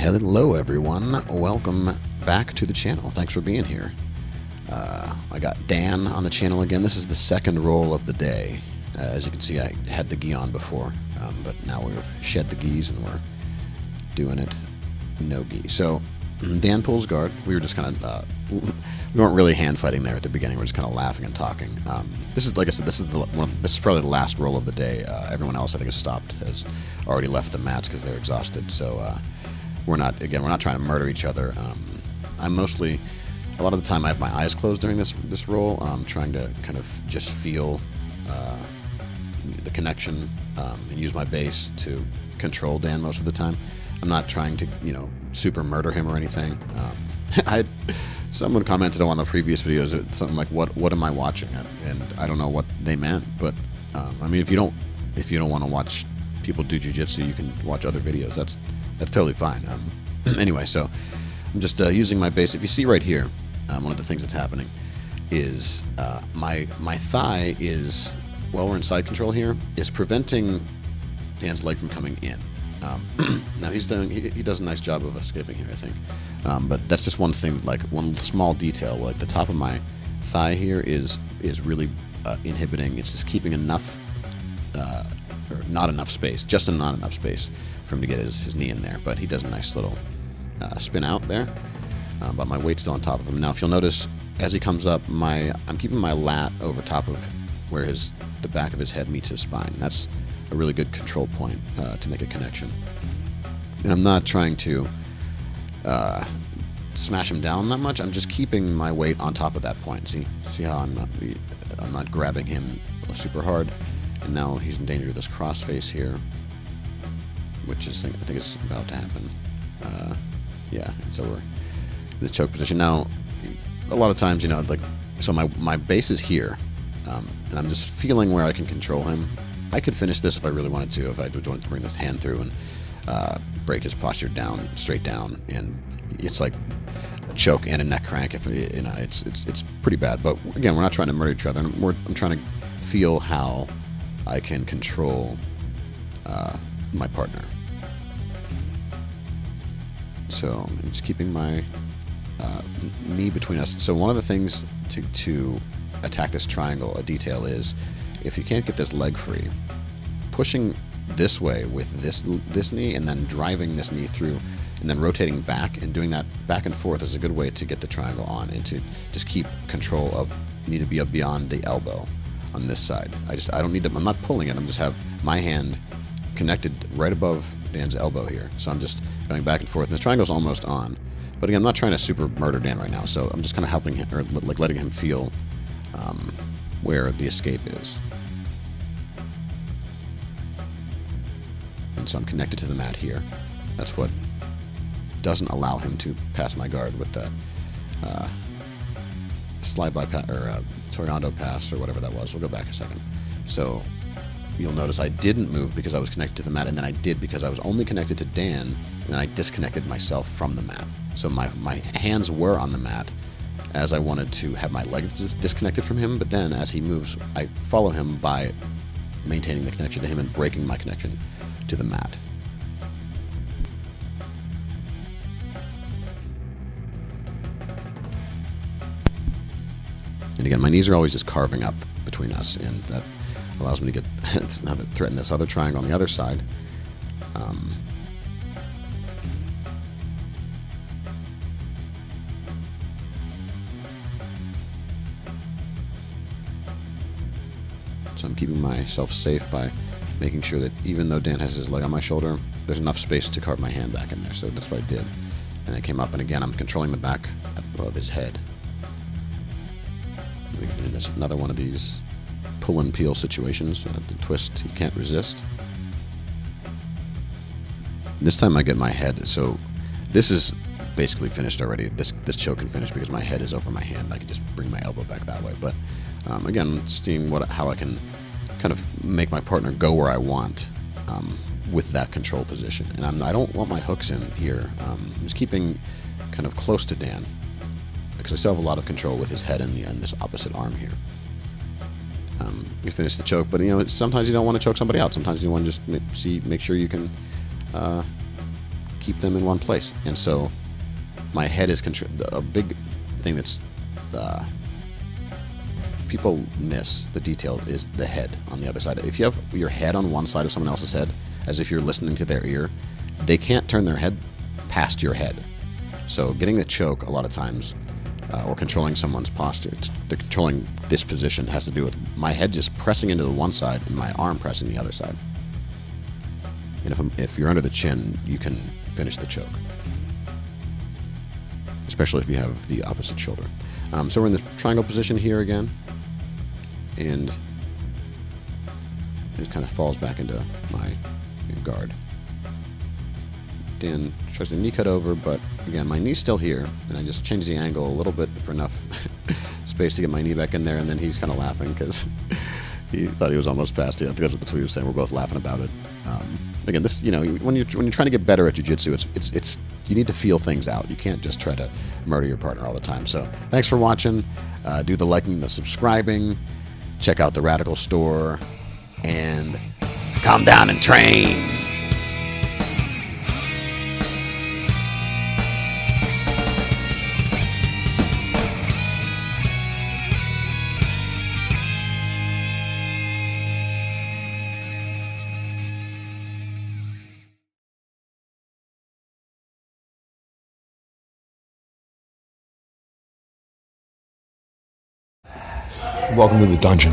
Hello everyone, welcome back to the channel. Thanks for being here. I got Dan on the channel again. This is the second roll of the day. As you can see, I had the gi on before, but now we've shed the gis and we're doing it no gi. So Dan pulls guard. We were just kind of we weren't really hand fighting there at the beginning. We're just kind of laughing and talking. This is, like I said, this is probably the last roll of the day. Everyone else I think has stopped, has already left the mats because they're exhausted. So we're not trying to murder each other. I'm mostly, a lot of the time I have my eyes closed during this roll. I'm trying to kind of just feel the connection and use my base to control Dan most of the time. I'm not trying to, super murder him or anything. Someone commented on the previous videos something like, "What am I watching?" And I don't know what they meant, but I mean, if you don't want to watch people do jiu-jitsu, you can watch other videos. That's totally fine. Anyway, so I'm just using my base. If you see right here, one of the things that's happening is my thigh is, while we're in side control here, is preventing Dan's leg from coming in. Now he does a nice job of escaping here, I think. But that's just one thing, like one small detail. Like the top of my thigh here is really inhibiting. It's just keeping enough, or not enough space, just not enough space for him to get his knee in there. But he does a nice little spin out there. But my weight's still on top of him. Now, if you'll notice, as he comes up, I'm keeping my lat over top of where the back of his head meets his spine. That's a really good control point to make a connection. And I'm not trying to smash him down that much. I'm just keeping my weight on top of that point. See how I'm not grabbing him super hard. And now he's in danger of this crossface here, which is, I think it's about to happen. Yeah, so we're in this choke position now. A lot of times, so my base is here, and I'm just feeling where I can control him. I could finish this if I really wanted to, if I wanted to bring this hand through and break his posture down, straight down, and it's like a choke and a neck crank. If it's pretty bad. But again, we're not trying to murder each other. I'm trying to feel how I can control my partner. So I'm just keeping my knee between us. So one of the things to attack this triangle, a detail is, if you can't get this leg free, pushing this way with this knee and then driving this knee through and then rotating back and doing that back and forth is a good way to get the triangle on and to just keep control of, need to be up beyond the elbow on this side. I don't need to, I'm not pulling it, I'm just have my hand connected right above Dan's elbow here. So I'm just going back and forth. And the triangle's almost on. But again, I'm not trying to super murder Dan right now, so I'm just kind of helping him, or like letting him feel where the escape is. And so I'm connected to the mat here. That's what doesn't allow him to pass my guard with that slide by pass, or Toriando pass, or whatever that was. We'll go back a second. So you'll notice I didn't move because I was connected to the mat, and then I did because I was only connected to Dan, and then I disconnected myself from the mat. So my hands were on the mat as I wanted to have my legs disconnected from him, but then as he moves, I follow him by maintaining the connection to him and breaking my connection to the mat. And again, my knees are always just carving up between us, and that allows me to threaten this other triangle on the other side. So I'm keeping myself safe by making sure that even though Dan has his leg on my shoulder, there's enough space to carve my hand back in there. So that's what I did. And I came up, and again, I'm controlling the back of his head. And there's another one of these pull and peel situations. The twist you can't resist. This time I get my head. So this is basically finished already. This choke can finish because my head is over my hand. I can just bring my elbow back that way. But again, seeing how I can kind of make my partner go where I want with that control position. And I don't want my hooks in here. I'm just keeping kind of close to Dan because I still have a lot of control with his head in this opposite arm here. You finish the choke, but sometimes you don't want to choke somebody out. Sometimes you want to just make sure you can keep them in one place. And so my head is a big thing that's people miss the detail is the head on the other side. If you have your head on one side of someone else's head, as if you're listening to their ear, they can't turn their head past your head. So getting the choke a lot of times, or controlling someone's posture, controlling this position has to do with my head just pressing into the one side and my arm pressing the other side. And if you're under the chin, you can finish the choke, especially if you have the opposite shoulder. So we're in the triangle position here again, and it kind of falls back into my guard. Dan tries to knee cut over, but again, my knee's still here, and I just changed the angle a little bit for enough space to get my knee back in there, and then he's kind of laughing because he thought he was almost past it. I think that's what he was saying. We're both laughing about it. Again, this, when you're trying to get better at jiu-jitsu, it's you need to feel things out. You can't just try to murder your partner all the time. So thanks for watching. Do the liking, the subscribing. Check out the Radical store, and calm down and train. Welcome to the dungeon.